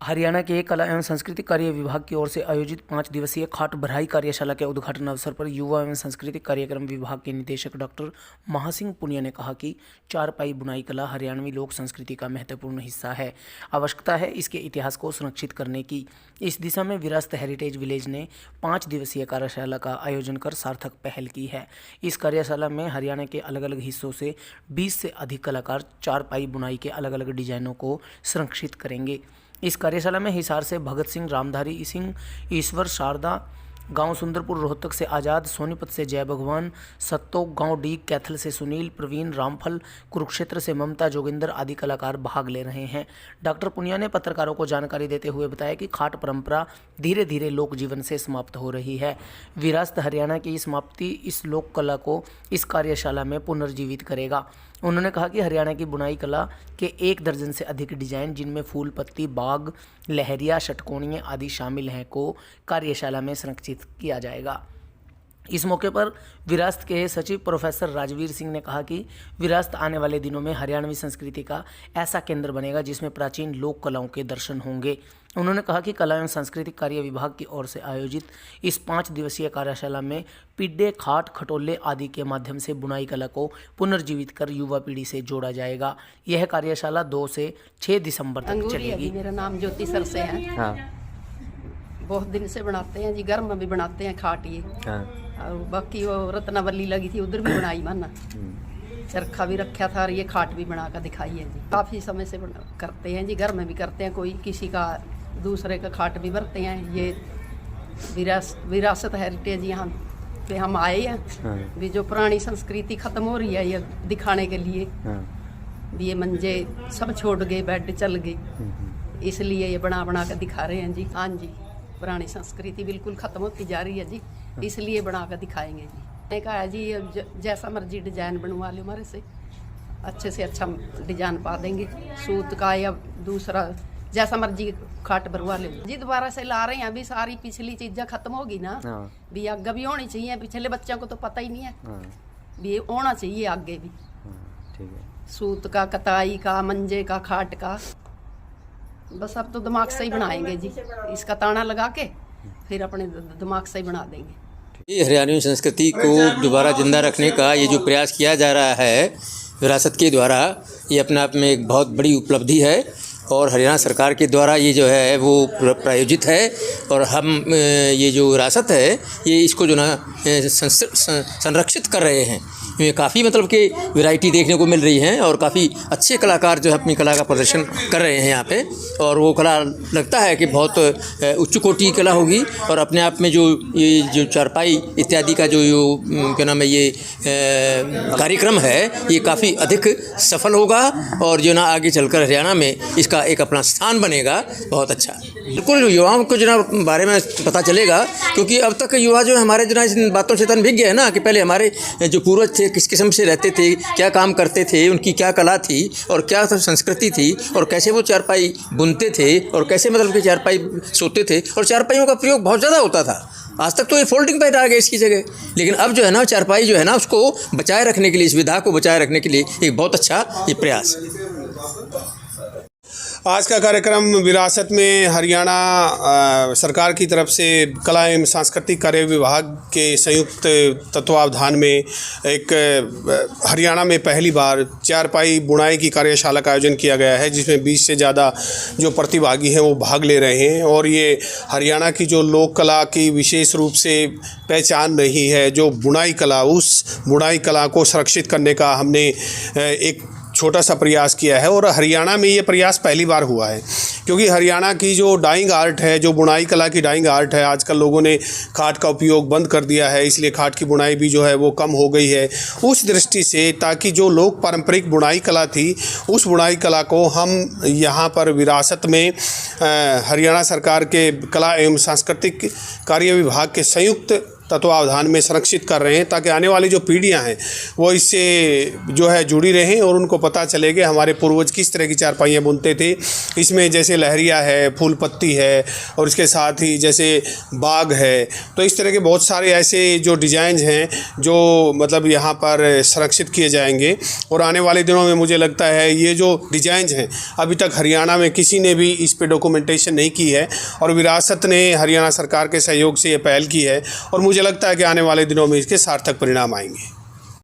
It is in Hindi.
हरियाणा के कला एवं संस्कृति कार्य विभाग की ओर से आयोजित 5 दिवसीय खाट भराई कार्यशाला के उद्घाटन अवसर पर युवा एवं सांस्कृतिक कार्यक्रम विभाग के निदेशक डॉक्टर महासिंह पुनिया ने कहा कि चारपाई बुनाई कला हरियाणवी लोक संस्कृति का महत्वपूर्ण हिस्सा है। आवश्यकता है इसके इतिहास को संरक्षित करने की। इस दिशा में विरासत हेरिटेज विलेज ने 5 दिवसीय कार्यशाला का आयोजन कर सार्थक पहल की है। इस कार्यशाला में हरियाणा के अलग अलग हिस्सों से 20 से अधिक कलाकार चारपाई बुनाई के अलग अलग डिजाइनों को संरक्षित करेंगे। इस कार्यशाला में हिसार से भगत सिंह, रामधारी सिंह, ईश्वर, शारदा, गांव सुंदरपुर, रोहतक से आज़ाद, सोनीपत से जय भगवान, सत्तोक, गांव डी, कैथल से सुनील, प्रवीण, रामफल, कुरुक्षेत्र से ममता, जोगिंदर आदि कलाकार भाग ले रहे हैं। डॉक्टर पुनिया ने पत्रकारों को जानकारी देते हुए बताया कि खाट परंपरा धीरे धीरे लोक जीवन से समाप्त हो रही है। विरासत हरियाणा की समाप्ति इस लोक कला को इस कार्यशाला में पुनर्जीवित करेगा। उन्होंने कहा कि हरियाणा की बुनाई कला के 1 दर्जन से अधिक डिजाइन, जिनमें फूल पत्ती, बाग, लहरिया, षटकोणीय आदि शामिल हैं, को कार्यशाला में संरक्षित किया जाएगा। इस मौके पर विरासत के सचिव प्रोफेसर राजवीर सिंह ने कहा कि विरासत आने वाले दिनों में हरियाणवी संस्कृति का ऐसा केंद्र बनेगा जिसमें प्राचीन लोक कलाओं के दर्शन होंगे। उन्होंने कहा कि कला एवं सांस्कृतिक कार्य विभाग की ओर से आयोजित इस 5 दिवसीय कार्यशाला में पिड्डे, खाट, खटोले आदि के माध्यम से बुनाई कला को पुनर्जीवित कर युवा पीढ़ी से जोड़ा जाएगा। यह कार्यशाला 2 से 6 दिसंबर तक चलेगी। मेरा नाम ज्योति सर से है। हाँ। बहुत दिन से बनाते हैं जी, घर में भी बनाते हैं खाट ये। हाँ। और बाकी वो रत्नावली लगी थी, उधर भी बनाई माना, चरखा भी रखा था और ये खाट भी बना कर दिखाई है जी। काफ़ी समय से करते हैं जी, घर में भी करते हैं, कोई किसी का दूसरे का खाट भी भरते हैं। ये विरासत हेरिटेज यहाँ पे हम आए हैं। हाँ। भी जो पुरानी संस्कृति खत्म हो रही है ये दिखाने के लिए। हाँ। भी ये मंजे सब छोड़ गए, बेड चल गए, इसलिए ये बना बना कर दिखा रहे हैं जी। हाँ जी, पुरानी संस्कृति बिल्कुल खत्म होती जा रही है जी, इसलिए बना कर दिखाएंगे जी। मैंने कहा जी जैसा मर्जी डिजाइन बनवा लो, हमारे से अच्छे अच्छा डिजाइन पा देंगे, सूत का या दूसरा जैसा मर्जी खाट भरवा लो जी। दोबारा से ला रहे हैं, अभी सारी पिछली चीज़ें खत्म होगी ना। हाँ। भी आगे भी होनी चाहिए, पिछले बच्चों को तो पता ही नहीं है। हाँ। भी होना चाहिए आगे भी। हाँ, ठीक है। सूत का, कताई का, मंजे का, खाट का, बस अब तो दिमाग से ही बनाएंगे जी। इसका ताना लगा के फिर अपने दिमाग से ही बना देंगे। ये हरियाणवी संस्कृति को दोबारा जिंदा रखने का ये जो प्रयास किया जा रहा है विरासत के द्वारा, ये अपने आप में एक बहुत बड़ी उपलब्धि है और हरियाणा सरकार के द्वारा ये जो है वो प्रायोजित है। और हम ये जो विरासत है ये इसको जो ना संरक्षित कर रहे हैं। ये काफ़ी मतलब कि वैरायटी देखने को मिल रही है और काफ़ी अच्छे कलाकार जो है अपनी कला का प्रदर्शन कर रहे हैं यहाँ पे। और वो कला लगता है कि बहुत उच्च कोटि की कला होगी और अपने आप में ये जो चारपाई इत्यादि का जो क्या नाम है ये कार्यक्रम है ये काफ़ी अधिक सफल होगा और जो ना आगे चलकर हरियाणा में इसका एक अपना स्थान बनेगा। बहुत अच्छा, बिल्कुल युवाओं को जो ना बारे में पता चलेगा, क्योंकि अब तक युवा जो हमारे जो ना इन बातों से तन भीग गए हैं ना कि पहले हमारे जो पूर्वज थे किस किस्म से रहते थे, क्या काम करते थे, उनकी क्या कला थी और क्या संस्कृति थी और कैसे वो चारपाई बुनते थे और कैसे मतलब कि चारपाई सोते थे और चारपाइयों का प्रयोग बहुत ज़्यादा होता था। आज तक तो ये फोल्डिंग बेड आ गए इसकी जगह, लेकिन अब जो है ना चारपाई जो है ना उसको बचाए रखने के लिए, इस विधा को बचाए रखने के लिए एक बहुत अच्छा ये प्रयास है। आज का कार्यक्रम विरासत में हरियाणा सरकार की तरफ से कला एवं सांस्कृतिक कार्य विभाग के संयुक्त तत्वावधान में एक हरियाणा में पहली बार चारपाई बुनाई की कार्यशाला का आयोजन किया गया है, जिसमें 20 से ज़्यादा जो प्रतिभागी हैं वो भाग ले रहे हैं। और ये हरियाणा की जो लोक कला की विशेष रूप से पहचान रही है, जो बुनाई कला, उस बुनाई कला को संरक्षित करने का हमने एक छोटा सा प्रयास किया है। और हरियाणा में ये प्रयास पहली बार हुआ है, क्योंकि हरियाणा की जो डाइंग आर्ट है, जो बुनाई कला की डाइंग आर्ट है, आजकल लोगों ने खाट का उपयोग बंद कर दिया है, इसलिए खाट की बुनाई भी जो है वो कम हो गई है। उस दृष्टि से ताकि जो लोक पारंपरिक बुनाई कला थी, उस बुनाई कला को हम यहाँ पर विरासत में हरियाणा सरकार के कला एवं सांस्कृतिक कार्य विभाग के संयुक्त तत्वावधान में संरक्षित कर रहे हैं, ताकि आने वाली जो पीढ़ियां हैं वो इससे जो है जुड़ी रहें और उनको पता चले कि हमारे पूर्वज किस तरह की चारपाइयाँ बुनते थे। इसमें जैसे लहरिया है, फूल पत्ती है और इसके साथ ही जैसे बाग है, तो इस तरह के बहुत सारे ऐसे जो डिज़ाइन हैं जो मतलब यहाँ पर संरक्षित किए जाएंगे। और आने वाले दिनों में मुझे लगता है ये जो डिज़ाइन हैं अभी तक हरियाणा में किसी ने भी इस पे डॉक्यूमेंटेशन नहीं की है और विरासत ने हरियाणा सरकार के सहयोग से ये पहल की है और मुझे लगता है कि आने वाले दिनों में इसके सार्थक परिणाम आएंगे।